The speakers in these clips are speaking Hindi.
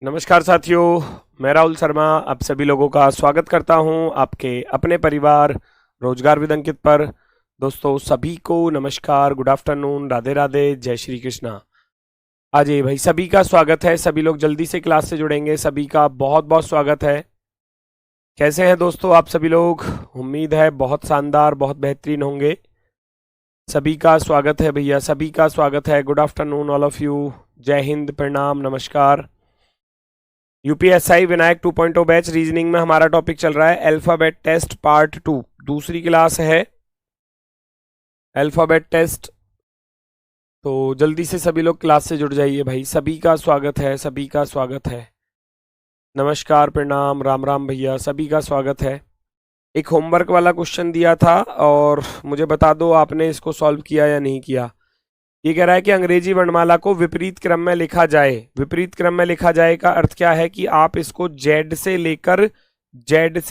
नमस्कार साथियों, मैं राहुल शर्मा आप सभी लोगों का स्वागत करता हूं आपके अपने परिवार रोजगार विद अंकित पर। दोस्तों सभी को नमस्कार, गुड आफ्टरनून, राधे राधे, जय श्री कृष्णा। आज ये भाई सभी का स्वागत है, सभी लोग जल्दी से क्लास से जुड़ेंगे, सभी का बहुत बहुत स्वागत है। कैसे हैं दोस्तों आप सभी लोग? उम्मीद है बहुत शानदार, बहुत बेहतरीन होंगे। सभी का स्वागत है भैया, सभी का स्वागत है। Good afternoon all of you, जय हिंद, प्रणाम, नमस्कार। यूपीएसआई विनायक 2.0 बैच रीजनिंग में हमारा टॉपिक चल रहा है अल्फाबेट टेस्ट पार्ट 2, दूसरी क्लास है अल्फाबेट टेस्ट। तो जल्दी से सभी लोग क्लास से जुड़ जाइए भाई, सभी का स्वागत है, सभी का स्वागत है। नमस्कार, प्रणाम, राम राम भैया, सभी का स्वागत है। एक होमवर्क वाला क्वेश्चन दिया था और मुझे बता दो आपने इसको सॉल्व किया या नहीं किया। ये कह रहा है कि अंग्रेजी वर्णमाला को विपरीत क्रम में लिखा जाए। विपरीत क्रम में लिखा जाए का अर्थ क्या है कि आप इसको जेड से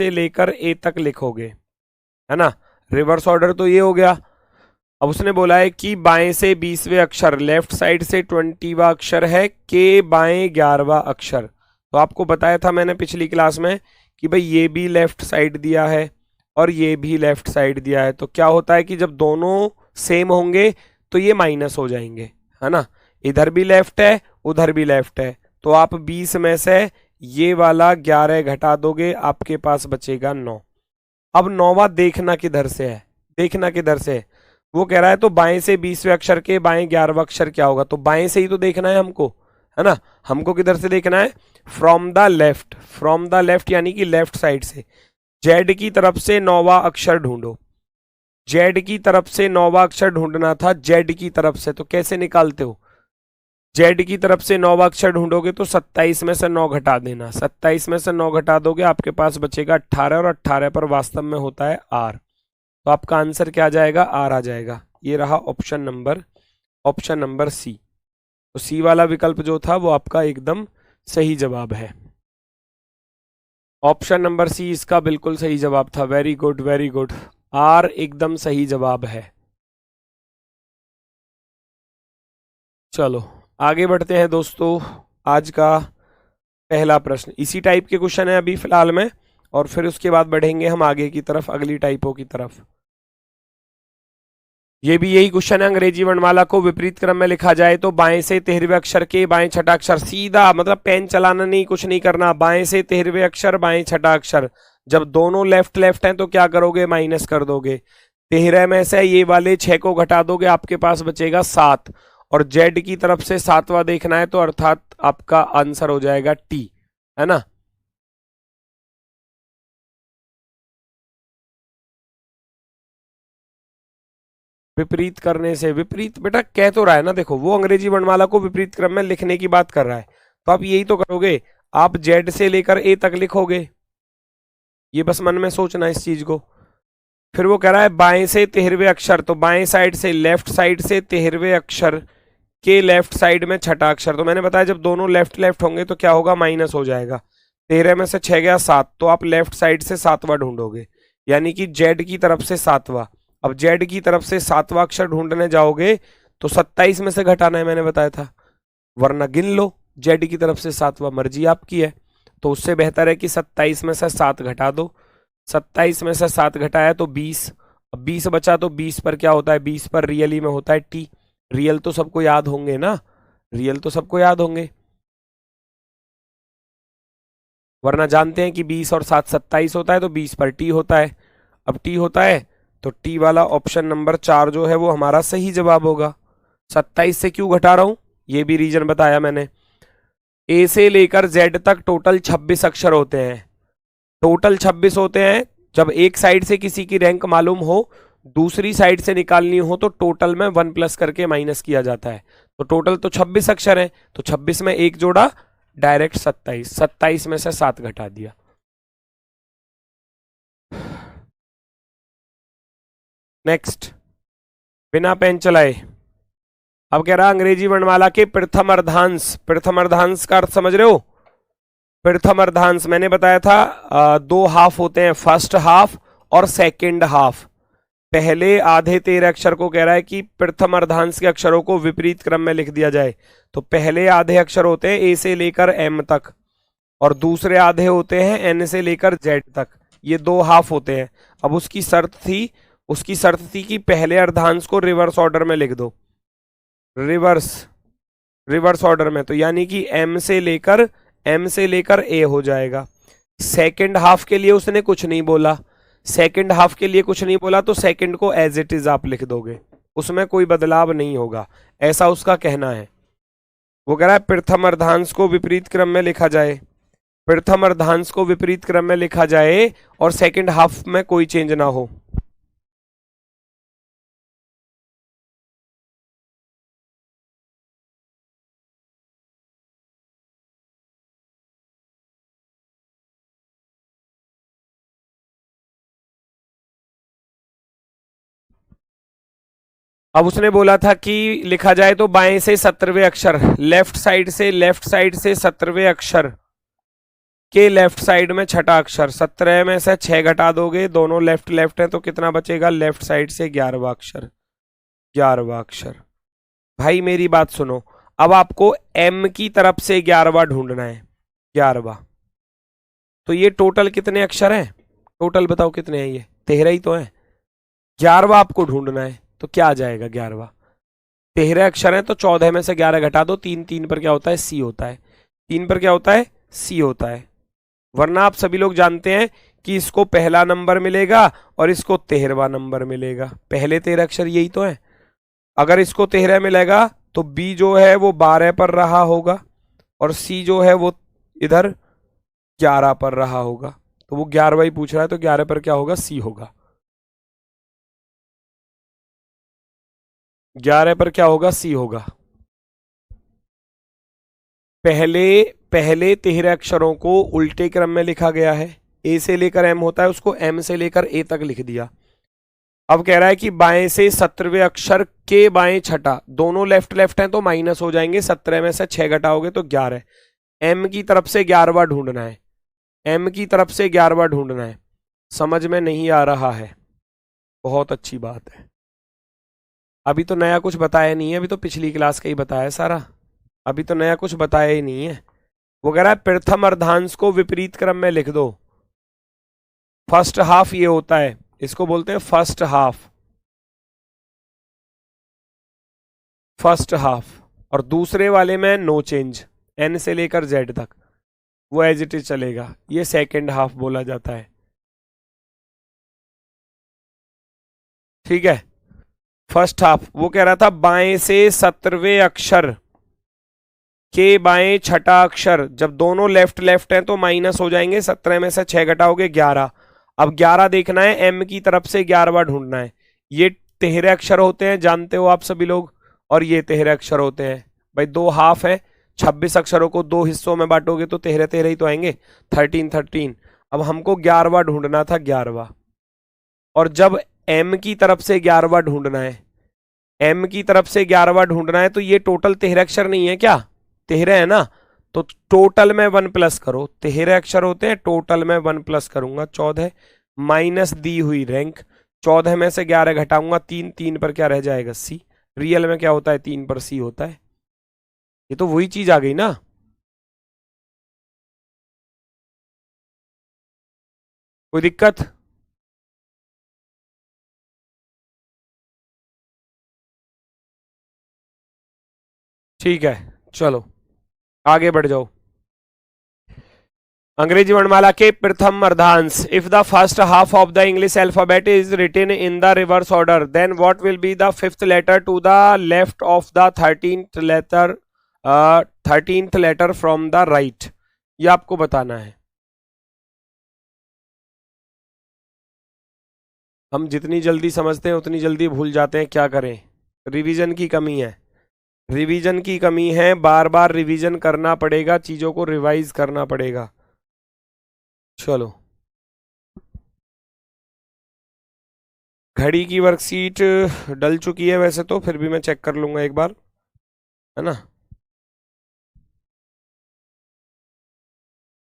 लेकर ए तक लिखोगे, है ना। रिवर्स ऑर्डर तो ये हो गया। अब उसने बोला है कि बाएं से 20वें अक्षर, लेफ्ट साइड से 20वां अक्षर है, के बाएं 11वां अक्षर। तो आपको बताया था मैंने पिछली क्लास में कि भाई ये भी लेफ्ट साइड दिया है और ये भी लेफ्ट साइड दिया है, तो क्या होता है कि जब दोनों सेम होंगे तो ये माइनस हो जाएंगे, है ना। इधर भी लेफ्ट है उधर भी लेफ्ट है, तो आप 20 में से ये वाला 11 घटा दोगे, आपके पास बचेगा 9। अब 9वां देखना किधर से है, देखना किधर से है। वो कह रहा है तो बाएं से 20वें अक्षर के बाएं 11वां अक्षर क्या होगा, तो बाएं से ही तो देखना है हमको, है ना। हमको किधर से देखना है? From the left, from the left यानी कि लेफ्ट साइड से। जेड की तरफ से 9वां अक्षर ढूंढो, जेड की तरफ से 9वां अक्षर ढूंढना था, जेड की तरफ से। तो कैसे निकालते हो? जेड की तरफ से 9वां अक्षर ढूंढोगे तो 27 में से 9 घटा देना, 27 में से 9 घटा दोगे आपके पास बचेगा 18, और 18 पर वास्तव में होता है आर। तो आपका आंसर क्या आ जाएगा? आर आ जाएगा। ये रहा ऑप्शन नंबर सी। तो सी वाला विकल्प जो था वो आपका एकदम सही जवाब है। ऑप्शन नंबर सी इसका बिल्कुल सही जवाब था। Very good, very good. आर एकदम सही जवाब है। चलो आगे बढ़ते हैं दोस्तों। आज का पहला प्रश्न इसी टाइप के क्वेश्चन है अभी फिलहाल में, और फिर उसके बाद बढ़ेंगे हम आगे की तरफ, अगली टाइपों की तरफ। ये भी यही क्वेश्चन है, अंग्रेजी वर्णमाला को विपरीत क्रम में लिखा जाए तो बाएं से 13वें अक्षर के बाएं छठा अक्षर, सीधा मतलब पेन चलाना नहीं, कुछ नहीं करना। बाएं से 13वें अक्षर बाएं छठा अक्षर, जब दोनों लेफ्ट लेफ्ट हैं तो क्या करोगे? माइनस कर दोगे। 13 में से ये वाले 6 को घटा दोगे, आपके पास बचेगा 7, और जेड की तरफ से 7वां देखना है, तो अर्थात आपका आंसर हो जाएगा टी, है ना। विपरीत करने से, विपरीत बेटा कह तो रहा है ना, देखो वो अंग्रेजी वर्णमाला को विपरीत क्रम में लिखने की बात कर रहा है, तो आप यही तो करोगे, आप जेड से लेकर ए तक लिखोगे। ये बस मन में सोचना इस चीज को। फिर वो कह रहा है बाएं से 13वें अक्षर, तो बाएं साइड से, लेफ्ट साइड से 13वें अक्षर के लेफ्ट साइड में छठा अक्षर। तो मैंने बताया जब दोनों लेफ्ट लेफ्ट होंगे तो क्या होगा? माइनस हो जाएगा। 13 में से 6 गया 7, तो आप लेफ्ट साइड से 7वां ढूंढोगे, यानी कि जेड की तरफ से 7वां। अब जेड की तरफ से 7वां अक्षर ढूंढने जाओगे तो 27 में से घटाना है, मैंने बताया था, वरना गिन लो। जेड की तरफ से 7वां, मर्जी आपकी है। तो उससे बेहतर है कि 27 में से 7 घटा दो। 27 में से 7 घटाया तो 20। अब 20 बचा, तो 20 पर क्या होता है? 20 पर रियली में होता है टी। रियल तो सबको याद होंगे ना, रियल तो सबको याद होंगे, वरना जानते हैं कि 20 और 7 27 होता है, तो 20 पर टी होता है। अब टी होता है तो टी वाला ऑप्शन नंबर 4 जो है वो हमारा सही जवाब होगा। 27 से क्यों घटा रहा हूं, ये भी रीजन बताया मैंने। ए से लेकर जेड तक टोटल 26 अक्षर होते हैं, टोटल 26 होते हैं। जब एक साइड से किसी की रैंक मालूम हो, दूसरी साइड से निकालनी हो, तो टोटल में 1 प्लस करके माइनस किया जाता है। तो टोटल तो 26 अक्षर है, तो 26 में एक जोड़ा, डायरेक्ट 27, 27 में से 7 घटा दिया। नेक्स्ट, बिना पेन चलाए। अब कह रहा अंग्रेजी वर्णमाला के प्रथम अर्धांश, प्रथम अर्धांश का अर्थ समझ रहे हो? प्रथम अर्धांश मैंने बताया था, 2 हाफ होते हैं, फर्स्ट हाफ और सेकेंड हाफ। पहले आधे 13 अक्षर को कह रहा है कि प्रथम अर्धांश के अक्षरों को विपरीत क्रम में लिख दिया जाए। तो पहले आधे अक्षर होते हैं ए से लेकर एम तक, और दूसरे आधे होते हैं एन से लेकर जेड तक। ये दो हाफ होते हैं। अब उसकी शर्त थी कि पहले अर्धांश को रिवर्स ऑर्डर में लिख दो, रिवर्स ऑर्डर में। तो यानी कि एम से लेकर ए हो जाएगा। सेकंड हाफ के लिए उसने कुछ नहीं बोला, तो सेकंड को एज इट इज आप लिख दोगे, उसमें कोई बदलाव नहीं होगा, ऐसा उसका कहना है। वो कह रहा है प्रथम अर्धांश को विपरीत क्रम में लिखा जाए, और सेकंड हाफ में कोई चेंज ना हो। अब उसने बोला था कि लिखा जाए तो बाएं से 17वें अक्षर, लेफ्ट साइड से 17वें अक्षर के लेफ्ट साइड में छठा अक्षर। 17 में से 6 घटा दोगे, दोनों लेफ्ट है, तो कितना बचेगा? लेफ्ट साइड से 11वां अक्षर। भाई मेरी बात सुनो, अब आपको एम की तरफ से 11वां ढूंढना है, 11वां। तो ये टोटल कितने अक्षर हैं? टोटल बताओ कितने हैं? ये 13 ही तो है। 11वां आपको ढूंढना है, तो क्या आ जाएगा 11वां? 13 अक्षर हैं तो 14 में से 11 घटा दो, 3 पर क्या होता है? सी होता है। 3 पर क्या होता है? सी होता है। वरना आप सभी लोग जानते हैं कि इसको पहला नंबर मिलेगा और इसको 13वां नंबर मिलेगा। पहले 13 अक्षर यही तो है। अगर इसको 13 मिलेगा तो बी जो है वो 12 पर रहा होगा, और सी जो है वो इधर 11 पर रहा होगा। तो वो 11वां ही पूछ रहा है, तो 11 पर क्या होगा? सी होगा। 11 पर क्या होगा? सी होगा। पहले 13 अक्षरों को उल्टे क्रम में लिखा गया है। ए से लेकर एम होता है, उसको एम से लेकर ए तक लिख दिया। अब कह रहा है कि बाएं से 17वें अक्षर के बाएं छठा, दोनों लेफ्ट हैं तो माइनस हो जाएंगे। 17 में से 6 घटाओगे तो 11। एम की तरफ से 11वां ढूंढना है। समझ में नहीं आ रहा है? बहुत अच्छी बात है। अभी तो नया कुछ बताया नहीं है, अभी तो पिछली क्लास का ही बताया सारा। अभी तो नया कुछ बताया ही नहीं है। वो कह रहा है प्रथम अर्धांश को विपरीत क्रम में लिख दो। फर्स्ट हाफ ये होता है, इसको बोलते हैं फर्स्ट हाफ। और दूसरे वाले में नो चेंज, एन से लेकर जेड तक वो एज इट इज चलेगा। ये सेकेंड हाफ बोला जाता है। ठीक है, फर्स्ट हाफ। वो कह रहा था बाएं से 17वें अक्षर के बाएं छठा अक्षर, जब दोनों लेफ्ट हैं तो माइनस हो जाएंगे। 17 में से 6 घटाओगे 11। अब 11 देखना है, एम की तरफ से 11वां ढूंढना है। ये 13 अक्षर होते हैं, जानते हो आप सभी लोग, और ये 13 अक्षर होते हैं। भाई दो हाफ है, 26 अक्षरों को दो हिस्सों में बांटोगे तो 13 ही तो आएंगे, 13। अब हमको 11वां ढूंढना था, 11वां। और जब एम की तरफ से 11वां ढूंढना है, तो ये टोटल 13 अक्षर नहीं है क्या? 13 है ना? तो टोटल में 1 प्लस करो। 13 अक्षर होते हैं, टोटल में 1 प्लस करूंगा 14, माइनस दी हुई रैंक। 14 में से 11 घटाऊंगा 3 पर क्या रह जाएगा? सी। रियल में क्या होता है? 3 पर सी होता है। ये तो वही चीज आ गई ना। कोई दिक्कत? ठीक है, चलो आगे बढ़ जाओ। अंग्रेजी वर्णमाला के प्रथम अर्धांश, if the first half of the English alphabet is written in the reverse order, then what will be the fifth letter to the left of the 13th letter from the right. ये आपको बताना है। हम जितनी जल्दी समझते हैं उतनी जल्दी भूल जाते हैं, क्या करें? रिवीजन की कमी है, बार बार रिवीजन करना पड़ेगा, चीजों को रिवाइज करना पड़ेगा। चलो, घड़ी की वर्कशीट डल चुकी है वैसे तो, फिर भी मैं चेक कर लूंगा एक बार, है ना।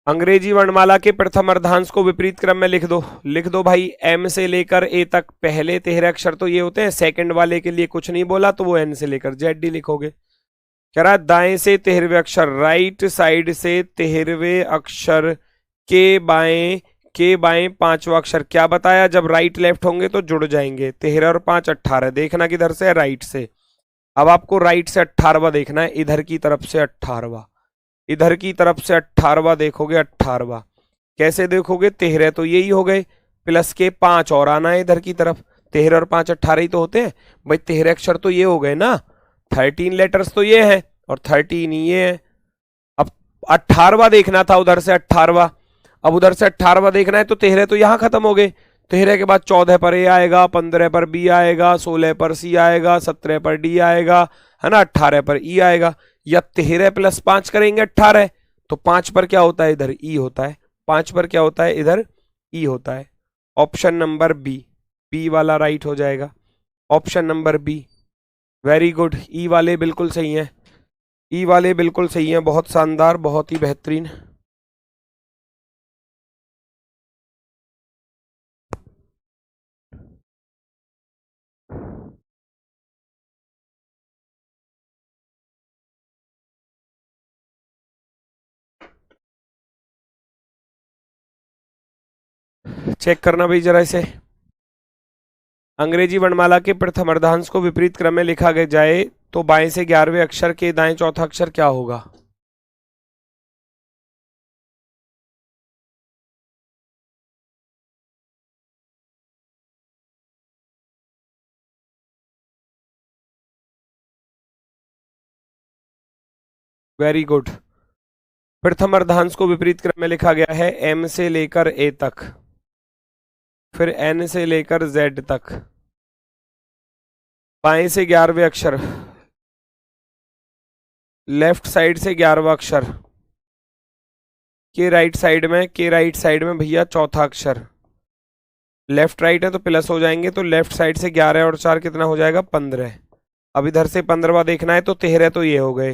अंग्रेजी वर्णमाला के प्रथम अर्धांश को विपरीत क्रम में लिख दो भाई। एम से लेकर ए तक पहले 13 अक्षर तो ये होते हैं, सेकंड वाले के लिए कुछ नहीं बोला तो वो एन से लेकर जेड डी लिखोगे। कह रहा है दाएं से 13वें अक्षर, राइट साइड से 13वें अक्षर के बाएं 5वां अक्षर। क्या बताया, जब राइट लेफ्ट होंगे तो जुड़ जाएंगे। 13 और 5 18। देखना किधर से है, राइट से। अब आपको राइट से 18वां देखना है, इधर की तरफ से 18वां, इधर की तरफ से 18वां देखोगे। 18वां कैसे देखोगे, 13 तो यही हो गए, प्लस के 5 और आना है इधर की तरफ। 13 और 5 18 ही तो होते हैं भाई। 13 अक्षर तो ये हो गए ना, 13 लेटर्स तो ये है और 13 ही ये है। अब 18वां देखना था उधर से 18वां, अब उधर से 18वां देखना है तो 13 तो यहां खत्म हो गए। 13 के बाद 14 पर ए आएगा, 15 पर बी आएगा, 16 पर सी आएगा, 17 पर डी आएगा, है ना, 18 पर ई आएगा। या 13 प्लस 5 करेंगे 18, तो 5 पर क्या होता है, इधर ई होता है। 5 पर क्या होता है, इधर ई होता है। ऑप्शन नंबर बी वाला राइट हो जाएगा। Option number B, very good. E वाले बिल्कुल सही हैं, ई वाले बिल्कुल सही हैं, बहुत शानदार, बहुत ही बेहतरीन। चेक करना भाई जरा इसे। अंग्रेजी वर्णमाला के प्रथम अर्धांश को विपरीत क्रम में लिखा गया जाए तो बाएं से 11वें अक्षर के दाएं चौथा अक्षर क्या होगा। Very good. प्रथम अर्धांश को विपरीत क्रम में लिखा गया है, एम से लेकर ए तक, फिर एन से लेकर जेड तक। बाएं से 11वें अक्षर, लेफ्ट साइड से 11वां अक्षर, के राइट साइड में भैया चौथा अक्षर। लेफ्ट राइट है तो प्लस हो जाएंगे, तो लेफ्ट साइड से 11 और 4 कितना हो जाएगा, 15। अब इधर से 15वां देखना है तो 13 तो ये हो गए,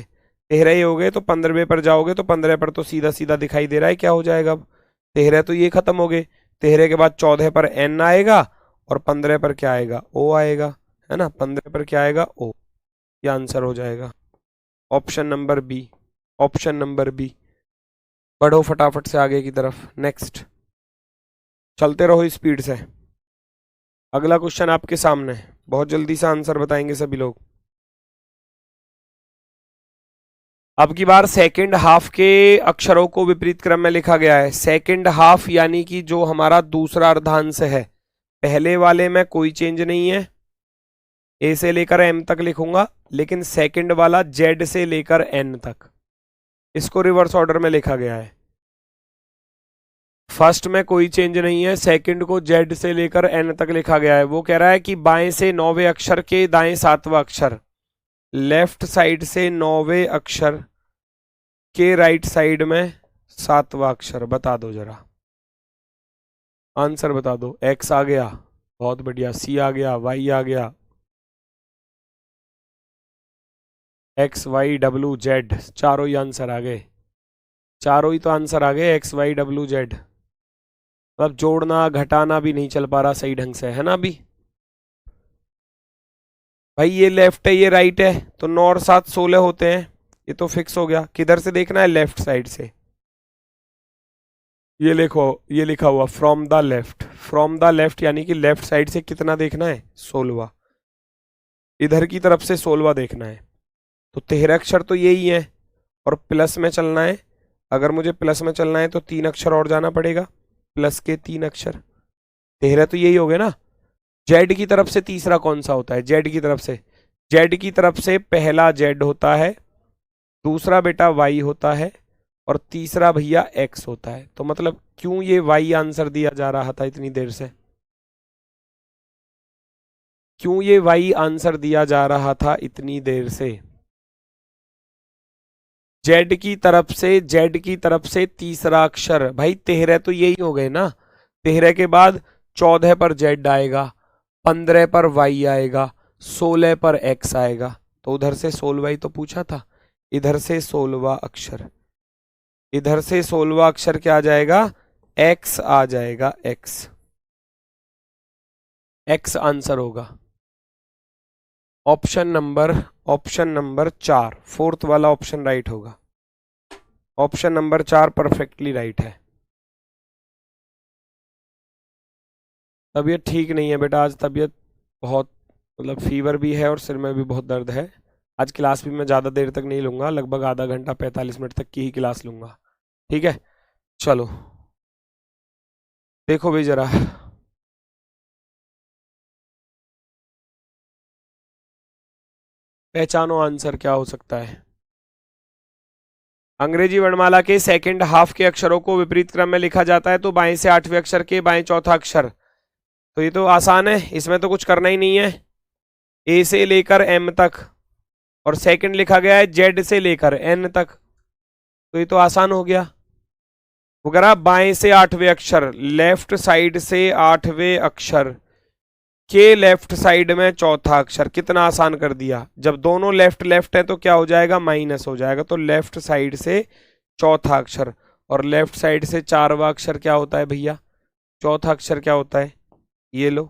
13 ही हो गए, तो 15वें पर जाओगे तो 15 पर तो सीधा सीधा दिखाई दे रहा है क्या हो जाएगा। अब 13 तो ये खत्म हो गए। 13 के बाद 14 पर एन आएगा और 15 पर क्या आएगा, ओ आएगा, है ना। 15 पर क्या आएगा, ओ। ये आंसर हो जाएगा option number B. Option number B. बढ़ो फटाफट से आगे की तरफ। नेक्स्ट, चलते रहो स्पीड से। अगला क्वेश्चन आपके सामने, बहुत जल्दी से आंसर बताएंगे सभी लोग। अब की बार सेकंड हाफ के अक्षरों को विपरीत क्रम में लिखा गया है। सेकंड हाफ यानी कि जो हमारा दूसरा अर्धांश है, पहले वाले में कोई चेंज नहीं है, ए से लेकर एम तक लिखूंगा, लेकिन सेकंड वाला जेड से लेकर एन तक, इसको रिवर्स ऑर्डर में लिखा गया है। फर्स्ट में कोई चेंज नहीं है, सेकंड को जेड से लेकर एन तक लिखा गया है। वो कह रहा है कि बाएं से 9वें अक्षर के दाएं 7वां अक्षर, लेफ्ट साइड से 9वें अक्षर के राइट साइड में 7वां अक्षर। बता दो जरा, आंसर बता दो। एक्स आ गया, बहुत बढ़िया। सी आ गया, वाई आ गया, एक्स वाई डब्ल्यू जेड, चारों ही आंसर आ गए। चारों ही तो आंसर आ गए, एक्स वाई डब्ल्यू जेड। अब जोड़ना घटाना भी नहीं चल पा रहा सही ढंग से, है ना। अभी भाई ये लेफ्ट है ये राइट है, तो 9 और 7 16 होते हैं, ये तो फिक्स हो गया। किधर से देखना है, लेफ्ट साइड से। ये लिखो, ये लिखा हुआ from the left. From the left यानी कि लेफ्ट साइड से कितना देखना है, 16वां। इधर की तरफ से 16वां देखना है, तो 13 अक्षर तो यही है और प्लस में चलना है। अगर मुझे प्लस में चलना है तो 3 अक्षर और जाना पड़ेगा, प्लस के 3 अक्षर। 13 तो यही हो गए ना। जेड की तरफ से तीसरा कौन सा होता है, जेड की तरफ से, जेड की तरफ से पहला जेड होता है, दूसरा बेटा वाई होता है और तीसरा भैया एक्स होता है। तो मतलब क्यों ये वाई आंसर दिया जा रहा था इतनी देर से, क्यों ये वाई आंसर दिया जा रहा था इतनी देर से। जेड की तरफ से, जेड की तरफ से तीसरा अक्षर, भाई 13 तो यही हो गए ना। 13 के बाद 14 पर जेड आएगा, 15 पर वाई आएगा, 16 पर एक्स आएगा, तो उधर से 16वां ही तो पूछा था, इधर से 16वां अक्षर, इधर से 16वां अक्षर क्या आ जाएगा, एक्स आ जाएगा, एक्स, एक्स आंसर होगा। ऑप्शन नंबर 4, फोर्थ वाला ऑप्शन राइट होगा। ऑप्शन नंबर 4 परफेक्टली राइट है। तबीयत ठीक नहीं है बेटा आज, तबीयत बहुत मतलब फीवर भी है और सिर में भी बहुत दर्द है। आज क्लास भी मैं ज़्यादा देर तक नहीं लूँगा, लगभग आधा घंटा 45 मिनट तक की ही क्लास लूँगा, ठीक है। चलो देखो भाई जरा, पहचानो आंसर क्या हो सकता है। अंग्रेजी वर्णमाला के सेकंड हाफ के अक्षरों को विपरीत क्रम में लिखा जाता है तो बाएं से 8वें अक्षर के बाएं चौथा अक्षर। तो ये तो आसान है, इसमें तो कुछ करना ही नहीं है। ए से लेकर एम तक, और सेकंड लिखा गया है जेड से लेकर एन तक, तो ये तो आसान हो गया। वगैरह बाएं से 8वें अक्षर, लेफ्ट साइड से 8वें अक्षर के लेफ्ट साइड में चौथा अक्षर, कितना आसान कर दिया। जब दोनों लेफ्ट लेफ्ट है तो क्या हो जाएगा, माइनस हो जाएगा। तो लेफ्ट साइड से चौथा अक्षर, और लेफ्ट साइड से 4वां अक्षर क्या होता है भैया, चौथा अक्षर क्या होता है, ये लो,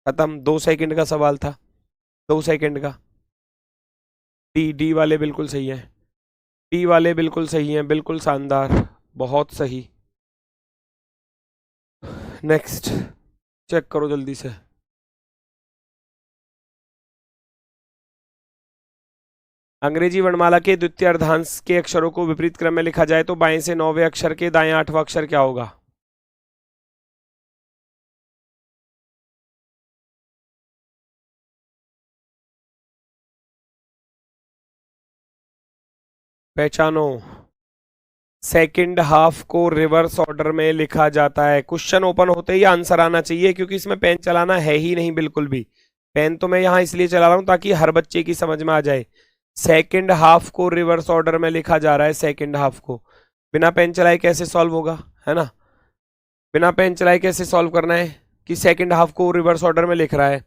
खत्म। 2 सेकंड का सवाल था, 2 सेकंड का। डी वाले बिल्कुल सही है, डी वाले बिल्कुल सही हैं, बिल्कुल शानदार, बहुत सही। नेक्स्ट चेक करो जल्दी से। अंग्रेजी वर्णमाला के द्वितीय अर्धांश के अक्षरों को विपरीत क्रम में लिखा जाए तो बाएं से 9वें अक्षर के दाएं 8वां अक्षर क्या होगा। पहचानो, सेकंड हाफ को रिवर्स ऑर्डर में लिखा जाता है। क्वेश्चन ओपन होते ही आंसर आना चाहिए, क्योंकि इसमें पेन चलाना है ही नहीं बिल्कुल भी। पेन तो मैं यहाँ इसलिए चला रहा हूँ ताकि हर बच्चे की समझ में आ जाए। सेकंड हाफ को रिवर्स ऑर्डर में लिखा जा रहा है, सेकंड हाफ को। बिना पेन चलाए कैसे सॉल्व होगा, है ना। बिना पेन चलाए कैसे सॉल्व करना है कि सेकंड हाफ को रिवर्स ऑर्डर में लिख रहा है।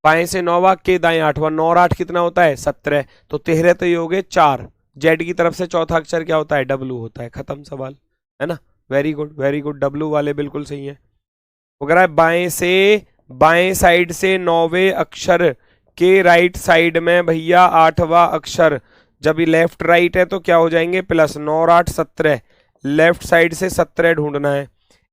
बाएं से 9वां के दाएं 8वां, 9 और 8 कितना होता है 17, तो 13 तो ये हो गए 4। जेड की तरफ से चौथा अक्षर क्या होता है, डब्लू होता है, खत्म सवाल, है ना। Very good very good, W वाले बिल्कुल सही है। वगैरह बाएं साइड से 9वें अक्षर के राइट साइड में भैया 8वां अक्षर, जब ये लेफ्ट राइट है तो क्या हो जाएंगे प्लस, 9 और 8 17, लेफ्ट साइड से 17 ढूंढना है,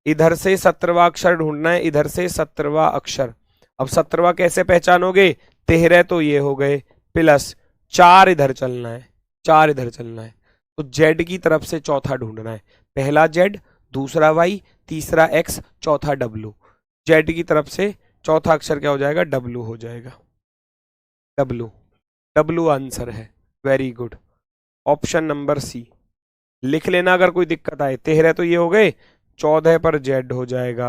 इधर से 17वां अक्षर ढूंढना है, इधर से 17वां अक्षर। अब 17वां कैसे पहचानोगे, 13 तो ये हो गए, प्लस 4 इधर चलना है, 4 इधर चलना है। तो जेड की तरफ से चौथा ढूंढना है, पहला जेड, दूसरा वाई, तीसरा एक्स, चौथा डब्लू। जेड की तरफ से चौथा अक्षर क्या हो जाएगा, डब्लू हो जाएगा, डब्लू, डब्लू आंसर है। Very good, option number C लिख लेना अगर कोई दिक्कत आए। 13 तो ये हो गए, 14 पर जेड हो जाएगा,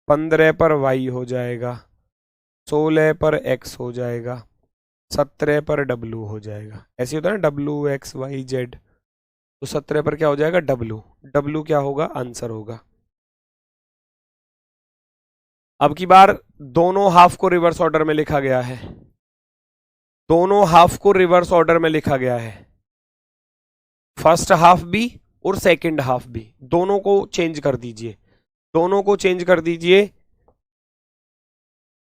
15 पर वाई हो जाएगा, 16 पर एक्स हो जाएगा, 17 पर डब्लू हो जाएगा। ऐसे होता है ना, डब्लू एक्स वाई जेड, तो 17 पर क्या हो जाएगा, डब्लू। डब्लू क्या होगा, आंसर होगा। अब की बार दोनों हाफ को रिवर्स ऑर्डर में लिखा गया है, दोनों हाफ को रिवर्स ऑर्डर में लिखा गया है, फर्स्ट हाफ भी और सेकंड हाफ भी, दोनों को चेंज कर दीजिए, दोनों को चेंज कर दीजिए।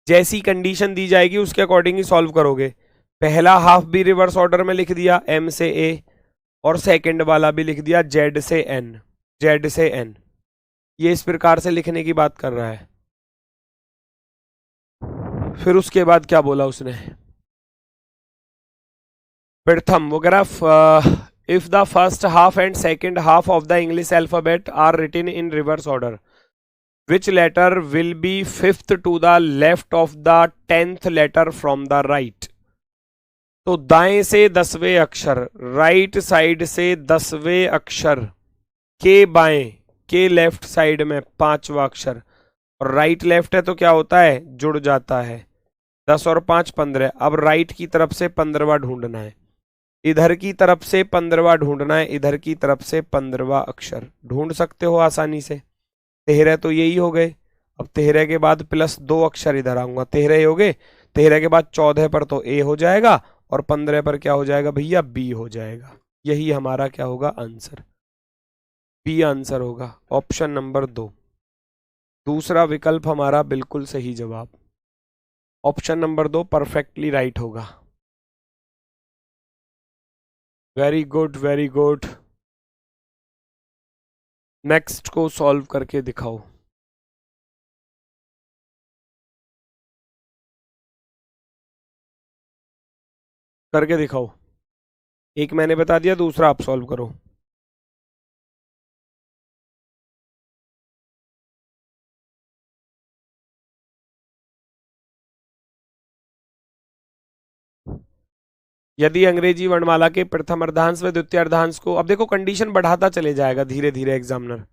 जैसी कंडीशन दी जाएगी उसके अकॉर्डिंग ही सॉल्व करोगे। पहला हाफ भी रिवर्स ऑर्डर में लिख दिया, एम से ए, और सेकंड वाला भी लिख दिया जेड से एन, जेड से एन। ये इस प्रकार से लिखने की बात कर रहा है। फिर उसके बाद क्या बोला उसने, प्रथम वगैरह, if the first half and second half of the English alphabet are written in reverse order, which letter will be fifth to the left of the 10th letter from the right? तो दाएं से 10वें अक्षर, राइट साइड से 10वें अक्षर के बाएं के लेफ्ट साइड में 5वां अक्षर, और राइट लेफ्ट है तो क्या होता है, जुड़ जाता है। 10 और 5 15। अब राइट की तरफ से 15वां ढूंढना है, इधर की तरफ से 15वां ढूंढना है, इधर की तरफ से 15वां अक्षर ढूंढ सकते हो आसानी से। 13 तो यही हो गए, अब 13 के बाद प्लस 2 अक्षर इधर आऊंगा, 13 हो गए। 13 के बाद 14 पर तो ए हो जाएगा, और 15 पर क्या हो जाएगा भैया, बी हो जाएगा। यही हमारा क्या होगा, आंसर। बी आंसर होगा, ऑप्शन नंबर 2। दूसरा विकल्प हमारा बिल्कुल सही जवाब, ऑप्शन नंबर 2 परफेक्टली राइट होगा। Very good, very good. Next को सॉल्व करके दिखाओ। करके दिखाओ। एक मैंने बता दिया, दूसरा आप सॉल्व करो। यदि अंग्रेजी वर्णमाला के प्रथम अर्धांश व द्वितीय अर्धांश को, अब देखो कंडीशन बढ़ाता चले जाएगा धीरे धीरे एग्जामिनर।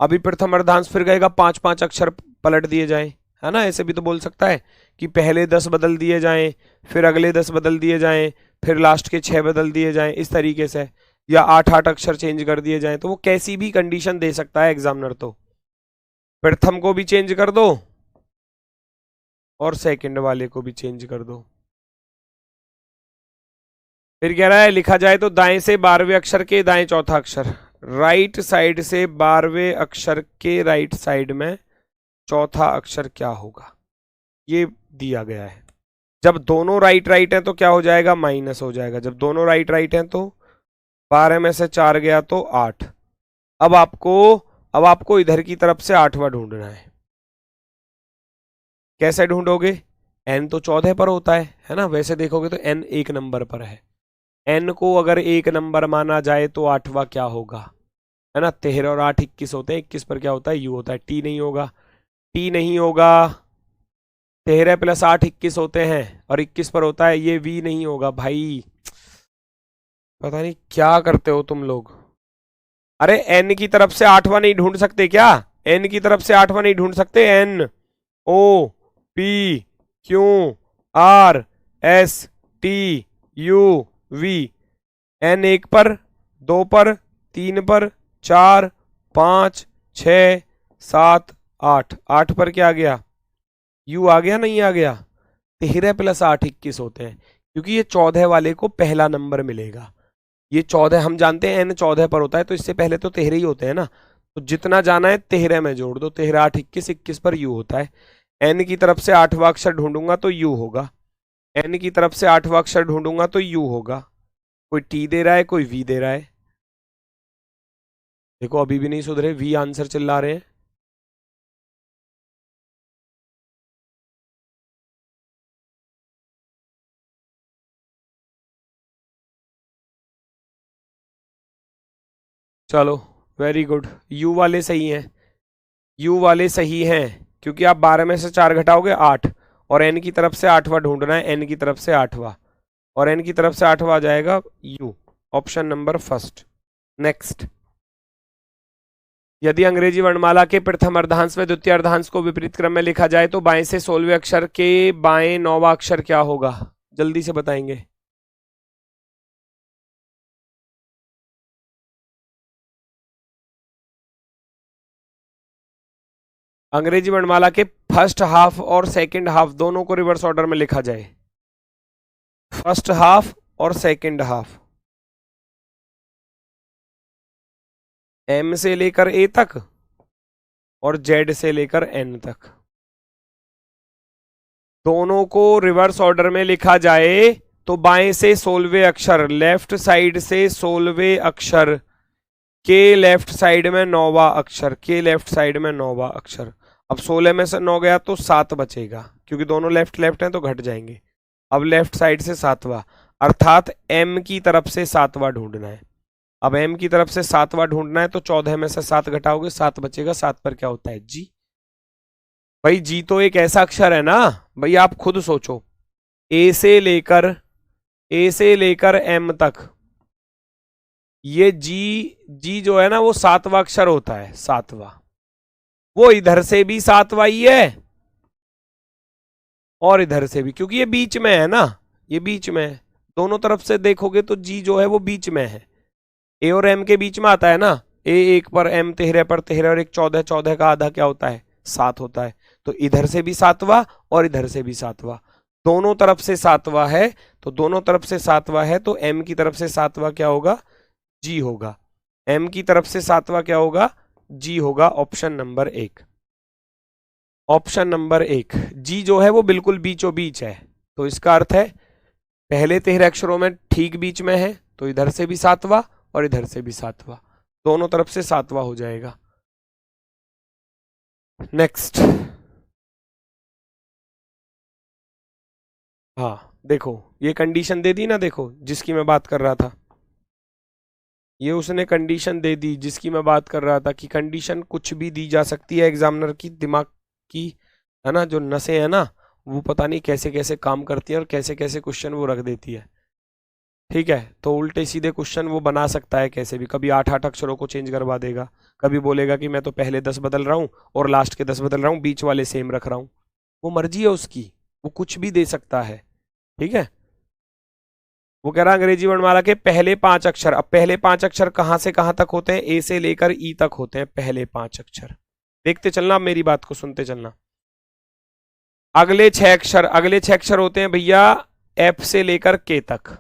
अभी प्रथम अर्धांश फिर गएगा 5-5 अक्षर पलट दिए जाएं, है ना, ऐसे भी तो बोल सकता है कि पहले 10 बदल दिए जाएं, फिर अगले 10 बदल दिए जाएं, फिर लास्ट के 6 बदल दिए जाएं, इस तरीके से, या 8-8 अक्षर चेंज कर दिए जाएं। तो वो कैसी भी कंडीशन दे सकता है एग्जामिनर। तो प्रथम को भी चेंज कर दो और सेकंड वाले को भी चेंज कर दो। फिर कह रहा है लिखा जाए तो दाएं से 12वें अक्षर के दाएं चौथा अक्षर, राइट साइड से 12वें अक्षर के राइट साइड में चौथा अक्षर क्या होगा, ये दिया गया है। जब दोनों राइट राइट हैं तो क्या हो जाएगा, माइनस हो जाएगा। जब दोनों राइट राइट हैं तो 12 में से 4 गया तो 8। अब आपको इधर की तरफ से 8वां ढूंढना है। कैसे ढूंढोगे, n तो 14 पर होता है ना, वैसे देखोगे तो n 1 नंबर पर है। n को अगर 1 नंबर माना जाए तो 8वां क्या होगा, है ना, 13 और 8 21 होते हैं। 21 पर क्या होता है, u होता है। t नहीं होगा, t नहीं होगा। 13 + 8 21 होते हैं और 21 पर होता है ये v नहीं होगा। भाई पता नहीं क्या करते हो तुम लोग। अरे n की तरफ से 8वां नहीं ढूंढ सकते क्या, n की तरफ से 8वां नहीं ढूंढ सकते। n o p q r s t u v, n 1 पर, 2 पर, 3 पर, 4, 5, 6, 7, 8, 8 पर क्या आ गया, u आ गया, नहीं आ गया। 13 + 8 21 होते हैं, क्योंकि ये 14 वाले को पहला नंबर मिलेगा। ये 14 हम जानते हैं n 14 पर होता है, तो इससे पहले तो 13 ही होते हैं ना। तो जितना जाना है 13 में जोड़ दो, 13 8 21, 21 पर u होता है। n की तरफ से 8वां अक्षर ढूंढूंगा तो u होगा, n की तरफ से 8वां अक्षर ढूंढूंगा तो u होगा। कोई t दे रहा है, कोई v दे रहा है। देखो अभी भी नहीं सुधरे, v आंसर चिल्ला रहे हैं। चलो वेरी गुड, u वाले सही हैं, u वाले सही हैं, क्योंकि आप 12 में से 4 घटाओगे 8, और n की तरफ से 8वां ढूंढना है, n की तरफ से 8वां, और n की तरफ से 8वां आ जाएगा u, option number first. Next, यदि अंग्रेजी वर्णमाला के प्रथम अर्धांश में द्वितीय अर्धांश को विपरीत क्रम में लिखा जाए तो बाएं से 16वें अक्षर के बाएं 9वां अक्षर क्या होगा, जल्दी से बताएंगे। अंग्रेजी वर्णमाला के फर्स्ट हाफ और सेकंड हाफ दोनों को रिवर्स ऑर्डर में लिखा जाए। फर्स्ट हाफ और सेकंड हाफ, m से लेकर a तक और z से लेकर n तक, दोनों को रिवर्स ऑर्डर में लिखा जाए तो बाएं से 16वें अक्षर, लेफ्ट साइड से 16वें अक्षर के लेफ्ट साइड में 9वां अक्षर, के लेफ्ट साइड में 9वां अक्षर। अब 16 में से 9 गया तो 7 बचेगा, क्योंकि दोनों लेफ्ट लेफ्ट हैं तो घट जाएंगे। अब लेफ्ट साइड से 7वां, अर्थात m की तरफ से 7वां ढूंढना है। अब m की तरफ से 7वां ढूंढना है तो 14 में से 7 घटाओगे 7 बचेगा, 7 पर क्या होता है, g। भाई जी तो एक ऐसा अक्षर है ना, भाई आप खुद सोचो, ए से लेकर एम तक ये जी जो है ना वो 7वां अक्षर होता है, 7वां। वो इधर से भी 7वां ही है और इधर से भी, क्योंकि ये बीच में है ना, ये बीच में है। दोनों तरफ से देखोगे तो जी जो है वो बीच में है, ए और एम के बीच में आता है ना। ए 1 पर, एम 13 पर, 13 और 1 14, 14 का आधा क्या होता है, 7 होता है। तो इधर से भी 7वां और इधर से भी 7वां, दोनों तरफ से 7वां है, तो दोनों तरफ से 7वां है तो m की तरफ से 7वां क्या होगा, g होगा। एम की तरफ से सातवां क्या होगा, जी होगा। ऑप्शन नंबर 1, ऑप्शन नंबर 1 जी जो है वो बिल्कुल बीचों बीच है। तो इसका अर्थ है पहले 13 अक्षरों में ठीक बीच में है, तो इधर से भी सातवां और इधर से भी सातवां, दोनों तरफ से सातवां हो जाएगा। नेक्स्ट, हाँ देखो ये कंडीशन दे दी ना, देखो जिसकी मैं बात कर रहा था, ये उसने कंडीशन दे दी जिसकी मैं बात कर रहा था कि कंडीशन कुछ भी दी जा सकती है एग्जामिनर की दिमाग की, है ना, जो नसें है ना वो पता नहीं कैसे कैसे काम करती है और कैसे कैसे क्वेश्चन वो रख देती है। ठीक है, तो उल्टे सीधे क्वेश्चन वो बना सकता है कैसे भी, कभी 8-8 अक्षरों को चेंज करवा देगा, कभी बोलेगा कि मैं तो पहले 10 बदल रहा हूँ और लास्ट के 10 बदल रहा हूँ, बीच वाले सेम रख रहा हूँ। वो मर्जी है उसकी, वो कुछ भी दे सकता है। ठीक है, वो कह रहा है अंग्रेजी वर्णमाला के पहले 5 अक्षर। अब पहले 5 अक्षर कहां से कहां तक होते हैं, ए से लेकर ई तक होते हैं पहले 5 अक्षर। देखते चलना, मेरी बात को सुनते चलना। अगले 6 अक्षर, अगले 6 अक्षर होते हैं भैया एफ से लेकर के तक।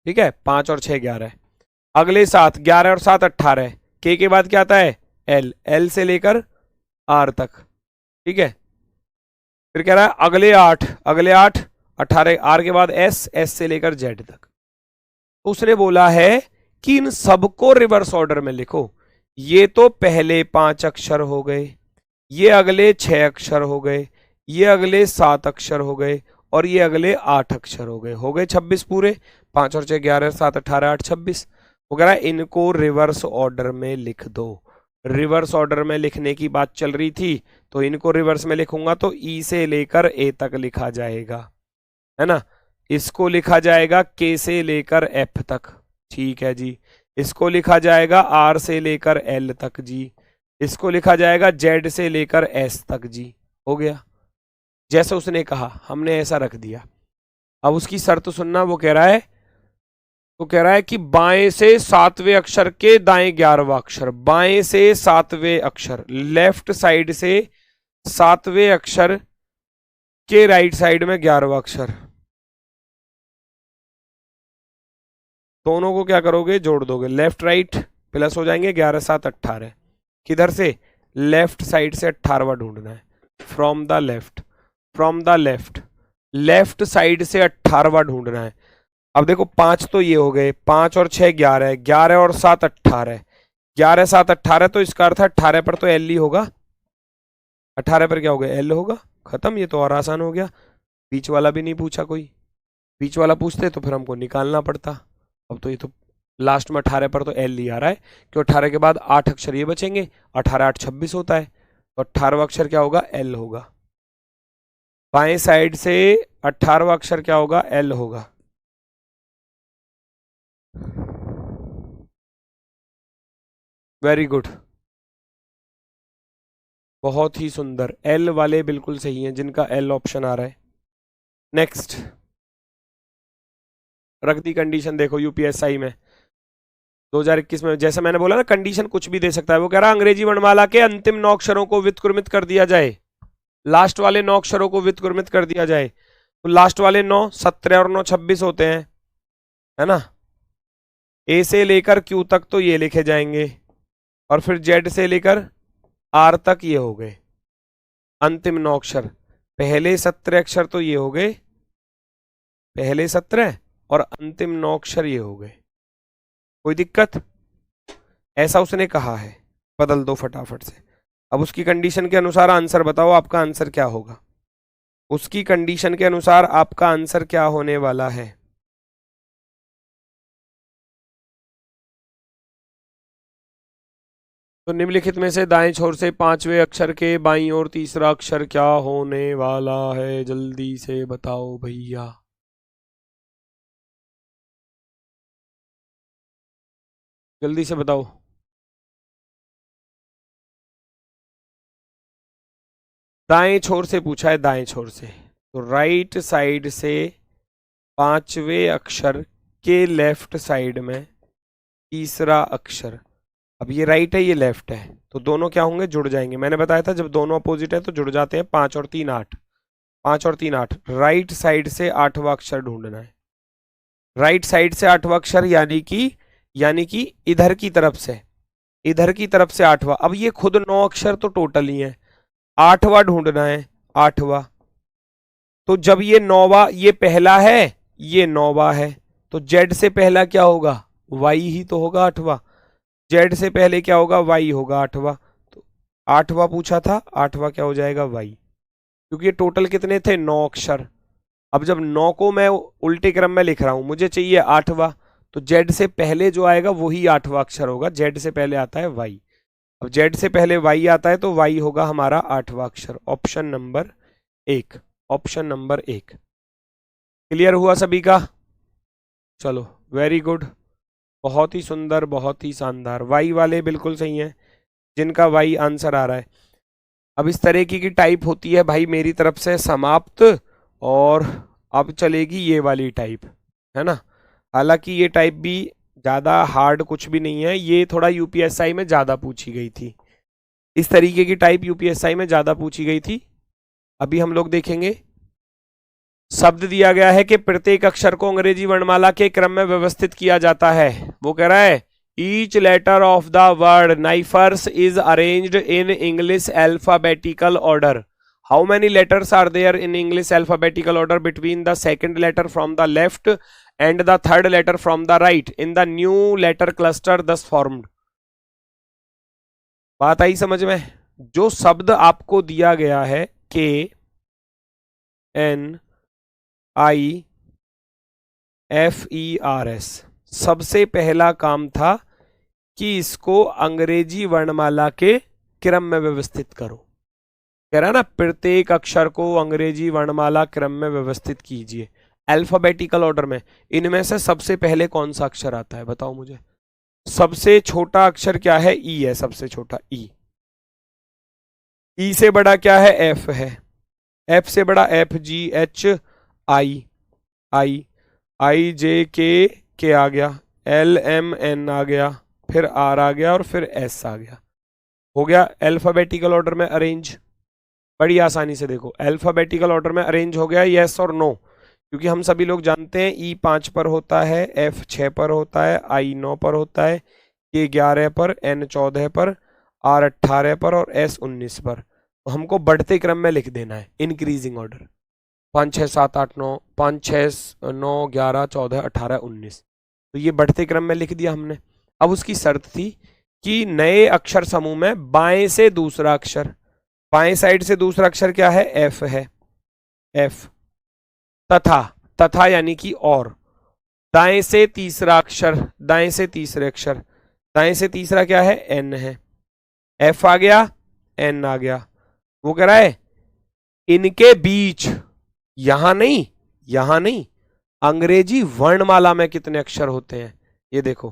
ठीक है, 5 और 6 11। अगले 7, 11 और 7 18। के बाद क्या आता है, एल, एल से लेकर आर तक। ठीक है, फिर कह रहा है अगले 8, अगले 8 18, आर के बाद एस, एस से लेकर जेड तक। तो उसने बोला है कि इन सबको रिवर्स ऑर्डर में लिखो। ये तो पहले 5 अक्षर हो गए, ये अगले 6 अक्षर हो गए, ये अगले 7 अक्षर हो गए और ये अगले 8 अक्षर हो गए 26 पूरे। 5 और 6 11, 7 18, 8 26। वो कह रहा है इनको रिवर्स ऑर्डर में लिख दो। रिवर्स ऑर्डर में लिखने की बात चल रही थी, तो इनको रिवर्स में लिखूंगा तो ई से लेकर ए तक लिखा जाएगा, है ना। इसको लिखा जाएगा के से लेकर एफ तक, ठीक है जी। इसको लिखा जाएगा आर से लेकर एल तक जी। इसको लिखा जाएगा जेड से लेकर एस तक जी। हो गया, जैसे उसने कहा हमने ऐसा रख दिया। अब उसकी शर्त सुनना, वो कह रहा है, तो कह रहा है कि बाएं से 7वें अक्षर के दाएं 11वां अक्षर, बाएं से 7वें अक्षर, लेफ्ट साइड से 7वें अक्षर के राइट साइड में 11वां अक्षर, दोनों को क्या करोगे, जोड़ दोगे, लेफ्ट राइट प्लस हो जाएंगे, 11 7 18। किधर से, लेफ्ट साइड से 18वां ढूंढना है, from the left, from the left, left side से 18वां ढूंढना है। अब देखो 5 तो ये हो गए, 5 और 6 11, 11 और 7 18, 11 7 18, तो इसका अर्थ है 18 पर तो एल ही होगा, 18 पर क्या होगा, एल होगा, खत्म। ये तो और आसान हो गया, बीच वाला भी नहीं पूछा कोई, बीच वाला पूछते तो फिर हमको निकालना पड़ता। अब तो ये तो लास्ट में 18 पर तो एल ही आ रहा है, क्यों 18 के बाद 8 अक्षर ये बचेंगे, 18 8 26 होता है, तो 18वां अक्षर क्या होगा, एल होगा। बाएं साइड से 18वां अक्षर क्या होगा, एल होगा। वेरी गुड, बहुत ही सुंदर, एल वाले बिल्कुल सही हैं जिनका एल ऑप्शन आ रहा है। नेक्स्ट, रख दी कंडीशन, देखो यूपीएसआई में 2021 में, जैसे मैंने बोला ना कंडीशन कुछ भी दे सकता है। वो कह रहा अंग्रेजी वर्णमाला के अंतिम 9 अक्षरों को व्युत्क्रमित कर दिया जाए, लास्ट वाले 9 अक्षरों को व्युत्क्रमित कर दिया जाए। तो लास्ट वाले 9 17 और 9 26 होते हैं, है ना। ए से लेकर क्यू तक तो ये लिखे जाएंगे, और फिर जेड से लेकर आर तक ये हो गए अंतिम 9 अक्षर। पहले 17 अक्षर तो ये हो गए, पहले 17 और अंतिम 9 अक्षर ये हो गए। कोई दिक्कत, ऐसा उसने कहा है, बदल दो फटाफट से। अब उसकी कंडीशन के अनुसार आंसर बताओ, आपका आंसर क्या होगा, उसकी कंडीशन के अनुसार आपका आंसर क्या होने वाला है। तो निम्नलिखित में से दाएं छोर से 5वें अक्षर के बाईं ओर तीसरा अक्षर क्या होने वाला है, जल्दी से बताओ भैया। जल्दी से बताओ। दाएं छोर से पूछा है, दाएं छोर से, तो राइट साइड से 5वें अक्षर के लेफ्ट साइड में तीसरा अक्षर। अब ये राइट है, ये लेफ्ट है, तो दोनों क्या होंगे, जुड़ जाएंगे। मैंने बताया था जब दोनों अपोजिट है तो जुड़ जाते हैं। 5 और 3 8, 5 और 3 8, राइट साइड से 8वां अक्षर ढूंढना है। राइट साइड से 8वां अक्षर यानी कि यानी कि इधर की तरफ से, इधर की तरफ से 8वां। अब ये खुद 9 अक्षर तो टोटल ही है, 8वां ढूंढना है, 8वां। तो जब ये 9वां, ये पहला है, ये 9वां है, तो जेड से पहला क्या होगा, वाई ही तो होगा 8वां। जेड से पहले क्या होगा, वाई होगा 8वां। तो 8वां पूछा था, 8वां क्या हो जाएगा, वाई, क्योंकि ये टोटल कितने थे, 9 अक्षर। अब जब 9 को मैं उल्टे क्रम में लिख रहा हूं, मुझे चाहिए 8वां, तो जेड से पहले जो आएगा वही 8वां अक्षर होगा। जेड से पहले आता है वाई, अब जेड से पहले वाई आता है तो वाई होगा हमारा 8वां अक्षर। Option number 1, option number 1। Clear हुआ सभी का? चलो वेरी गुड, बहुत ही सुंदर, बहुत ही शानदार। वाई वाले बिल्कुल सही हैं, जिनका वाई आंसर आ रहा है। अब इस तरह की टाइप होती है भाई मेरी तरफ से समाप्त, और अब चलेगी ये वाली टाइप, है ना। हालांकि ये टाइप भी ज़्यादा हार्ड कुछ भी नहीं है, ये थोड़ा यूपीएसआई में ज़्यादा पूछी गई थी। इस तरीके की टाइप यूपीएसआई में ज़्यादा पूछी गई थी। अभी हम लोग देखेंगे, शब्द दिया गया है कि प्रत्येक अक्षर को अंग्रेजी वर्णमाला के क्रम में व्यवस्थित किया जाता है। वो कह रहा है each letter of the word knifers is arranged in English alphabetical order. How many letters are there in English alphabetical order between the second letter from the left and the third letter from the right in the new letter cluster thus formed. बात आई समझ में? जो शब्द आपको दिया गया है के N I F E R S, सबसे पहला काम था कि इसको अंग्रेजी वर्णमाला के क्रम में व्यवस्थित करो। कह रहा ना प्रत्येक अक्षर को अंग्रेजी वर्णमाला क्रम में व्यवस्थित कीजिए अल्फाबेटिकल ऑर्डर में। इनमें से सबसे पहले कौन सा अक्षर आता है बताओ मुझे? सबसे छोटा अक्षर क्या है? ई है, सबसे छोटा ई। ई से बड़ा क्या है? एफ है। एफ से बड़ा एफ जी एच आई, आई आई जे के आ गया, एल एम एन आ गया, फिर आर आ गया और फिर एस आ गया। हो गया अल्फाबेटिकल ऑर्डर में अरेंज। बड़ी आसानी से देखो, अल्फाबेटिकल ऑर्डर में अरेंज हो गया, यस और नो। क्योंकि हम सभी लोग जानते हैं ई 5 पर होता है, एफ 6 पर होता है, आई 9 पर होता है, के 11 पर, एन 14 पर, आर 18 पर और एस 19 पर। तो हमको बढ़ते क्रम में लिख देना है, इंक्रीजिंग ऑर्डर। 5 6 7 8 9, 5 6 9 11 14 18 19, तो ये बढ़ते क्रम में लिख दिया हमने। अब उसकी शर्त थी कि नए अक्षर समूह में बाएं से दूसरा अक्षर, बाएं साइड से दूसरा अक्षर क्या है? एफ है, एफ। तथा, तथा यानी कि और, दाएं से तीसरा अक्षर, दाएं से तीसरे अक्षर, दाएं से तीसरा क्या है? एन है। एफ आ गया, एन आ गया। वो कह रहा है इनके बीच, यहां नहीं, यहां नहीं, अंग्रेजी वर्णमाला में कितने अक्षर होते हैं? ये देखो,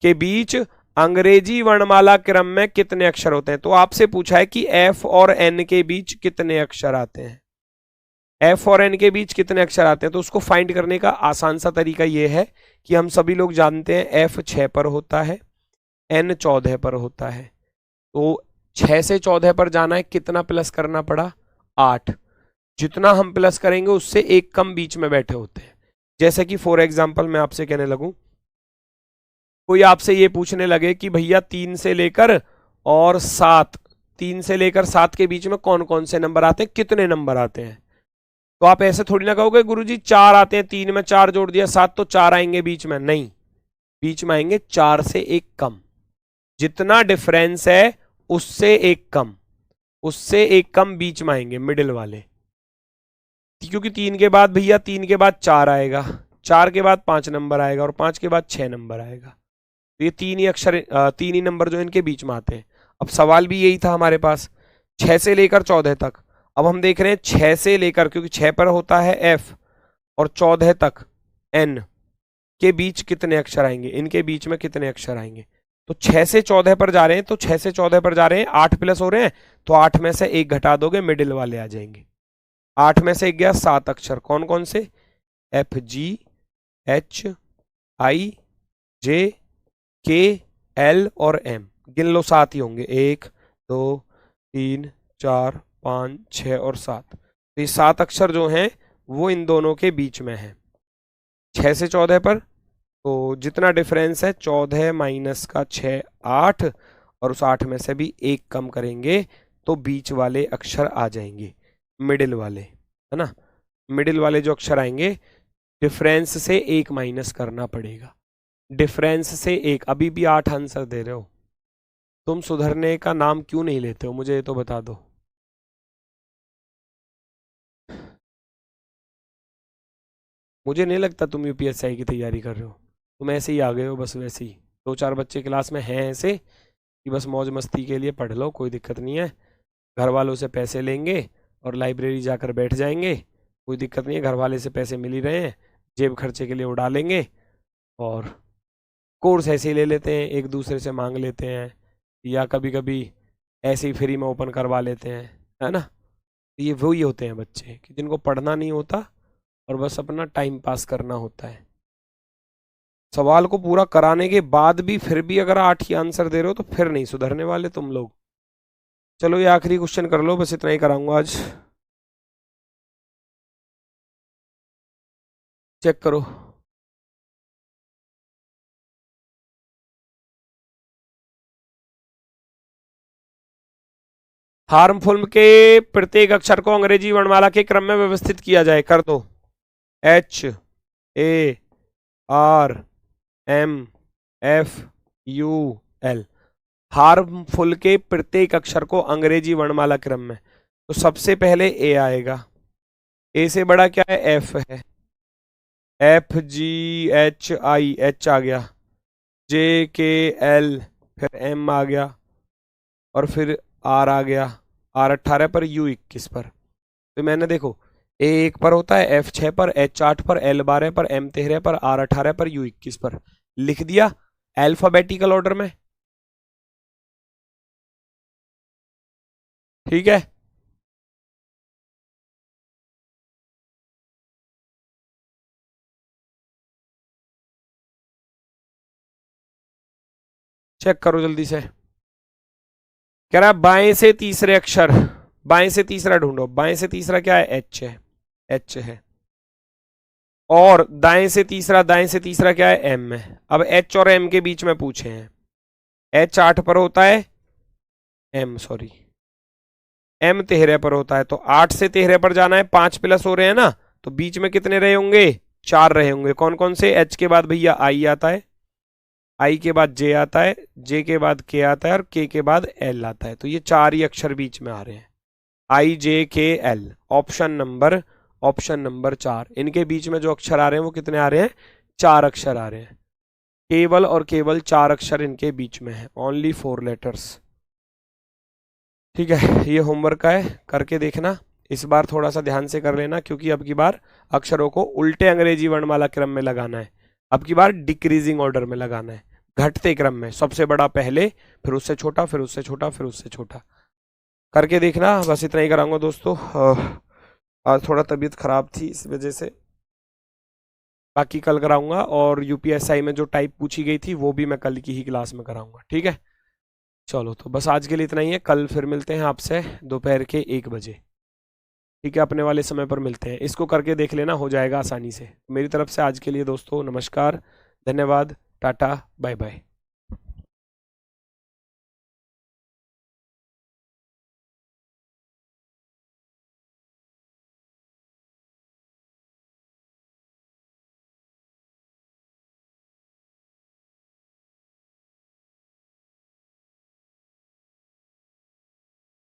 के बीच अंग्रेजी वर्णमाला क्रम में कितने अक्षर होते हैं। तो आपसे पूछा है कि एफ और एन के बीच कितने अक्षर आते हैं, एफ और एन के बीच कितने अक्षर आते हैं। तो उसको फाइंड करने का आसान सा तरीका यह है कि हम सभी लोग जानते हैं एफ 6 पर होता है, एन 14 पर होता है। तो 6 से 14 पर जाना है, कितना प्लस करना पड़ा? 8। जितना हम प्लस करेंगे उससे एक कम बीच में बैठे होते हैं। जैसे कि फॉर एग्जाम्पल मैं आपसे कहने लगूं, कोई आपसे ये पूछने लगे कि भैया 3 से लेकर और 7, 3 से लेकर 7 के बीच में कौन कौन से नंबर आते हैं, कितने नंबर आते हैं? तो आप ऐसे थोड़ी ना कहोगे गुरुजी 4 आते हैं, 3 में 4 जोड़ दिया 7, तो 4 आएंगे बीच में। नहीं, बीच में आएंगे 4 से एक कम। जितना डिफरेंस है उससे एक कम, उससे एक कम बीच में आएंगे, मिडिल वाले। क्योंकि 3 के बाद भैया, 3 के बाद 4 आएगा, 4 के बाद 5 नंबर आएगा और 5 के बाद 6 नंबर आएगा। तो ये 3 ही अक्षर, 3 ही नंबर जो इनके बीच में आते हैं। अब सवाल भी यही था हमारे पास, 6 से लेकर 14 तक। अब हम देख रहे हैं 6 से लेकर, क्योंकि 6 पर होता है एफ और 14 तक एन के बीच कितने अक्षर आएंगे, इनके बीच में कितने अक्षर आएंगे। तो 6 से 14 पर जा रहे हैं, तो 6 से 14 पर जा रहे हैं, 8 प्लस हो रहे हैं, तो 8 में से 1 घटा दोगे, मिडिल वाले आ जाएंगे। 8 में से 1 गया, 7 अक्षर। कौन कौन से? एफ जी एच आई जे के एल और एम। गिन लो, 7 ही होंगे, 1 2 3 4 5 6 और 7। तो ये 7 अक्षर जो हैं वो इन दोनों के बीच में है। 6 से 14 पर तो जितना डिफरेंस है 14 माइनस का 6 8, और उस 8 में से भी 1 कम करेंगे तो बीच वाले अक्षर आ जाएंगे, मिडिल वाले, है ना। मिडिल वाले जो अक्षर आएंगे डिफरेंस से 1 माइनस करना पड़ेगा। डिफरेंस से 1, अभी भी 8 आंसर दे रहे हो, तुम सुधरने का नाम क्यों नहीं लेते हो, मुझे ये तो बता दो। मुझे नहीं लगता तुम यूपीएससी की तैयारी कर रहे हो, तुम ऐसे ही आ गए हो, बस वैसे ही। 2 4 बच्चे क्लास में हैं ऐसे कि बस मौज मस्ती के लिए पढ़ लो, कोई दिक्कत नहीं है। घर वालों से पैसे लेंगे और लाइब्रेरी जाकर बैठ जाएंगे, कोई दिक्कत नहीं है, घर वाले से पैसे मिल ही रहे हैं, जेब खर्चे के लिए उड़ा लेंगे। और कोर्स ऐसे ही ले लेते हैं, एक दूसरे से मांग लेते हैं, या कभी कभी ऐसे ही फ्री में ओपन करवा लेते हैं, है ना। ये वही होते हैं बच्चे कि जिनको पढ़ना नहीं होता और बस अपना टाइम पास करना होता है। सवाल को पूरा कराने के बाद भी फिर भी अगर 8 ही आंसर दे रहे हो तो फिर नहीं सुधरने वाले तुम लोग। चलो ये आखिरी क्वेश्चन कर लो, बस इतना ही कराऊंगा आज। चेक करो। हार्मफुल के प्रत्येक अक्षर को अंग्रेजी वर्णमाला के क्रम में व्यवस्थित किया जाए, कर दो। H A R M F U L। Harmful के प्रत्येक अक्षर को अंग्रेजी वर्णमाला क्रम में, तो सबसे पहले ए आएगा, ए से बड़ा क्या है, एफ है, F G H I, H आ गया, जे के एल, फिर एम आ गया, और फिर आर आ गया, आर 18 पर, यू 21 पर। तो मैंने देखो ए 1 पर होता है, एफ 6 पर, एच 8 पर, एल 12 पर, एम 13 पर, आर 18 पर, यू 21 पर, लिख दिया अल्फाबेटिकल ऑर्डर में। ठीक है, चेक करो जल्दी से। कह रहा है बाएं से तीसरे अक्षर, बाएं से तीसरा ढूंढो, बाएं से तीसरा क्या है, एच है, एच है। और दाएं से तीसरा, दाएं से तीसरा क्या है, एम है। अब एच और एम के बीच में पूछे हैं, एच 8 पर होता है, एम सॉरी एम 13 पर होता है, तो 8 से 13 पर जाना है, 5 प्लस हो रहे हैं ना, तो बीच में कितने रहे होंगे, 4 रहे होंगे। कौन कौन से, एच के बाद भैया आई आता है, आई के बाद जे आता है, जे के बाद के आता है, और के बाद एल आता है। तो ये 4 ही अक्षर बीच में आ रहे हैं, आई जे के एल। ऑप्शन नंबर 4, इनके बीच में जो अक्षर आ रहे हैं वो कितने आ रहे हैं, 4 अक्षर आ रहे हैं। केवल और केवल 4 अक्षर इनके बीच में है, ओनली 4 लेटर्स। ठीक है, ये होमवर्क का है, करके देखना। इस बार थोड़ा सा ध्यान से कर लेना, क्योंकि अब की बार अक्षरों को उल्टे अंग्रेजी वर्णमाला क्रम में लगाना है। अब की बार डिक्रीजिंग ऑर्डर में लगाना है, घटते क्रम में, सबसे बड़ा पहले, फिर उससे छोटा, फिर उससे छोटा, फिर उससे छोटा। करके देखना, बस इतना ही कराऊंगा दोस्तों। आज थोड़ा तबीयत खराब थी इस वजह से, बाकी कल कराऊंगा। और यूपीएसआई में जो टाइप पूछी गई थी वो भी मैं कल की ही क्लास में कराऊंगा, ठीक है। चलो तो बस आज के लिए इतना ही है, कल फिर मिलते हैं आपसे दोपहर के 1 बजे, ठीक है, अपने वाले समय पर मिलते हैं। इसको करके देख लेना, हो जाएगा आसानी से। मेरी तरफ से आज के लिए दोस्तों नमस्कार, धन्यवाद, टाटा, बाय बाय।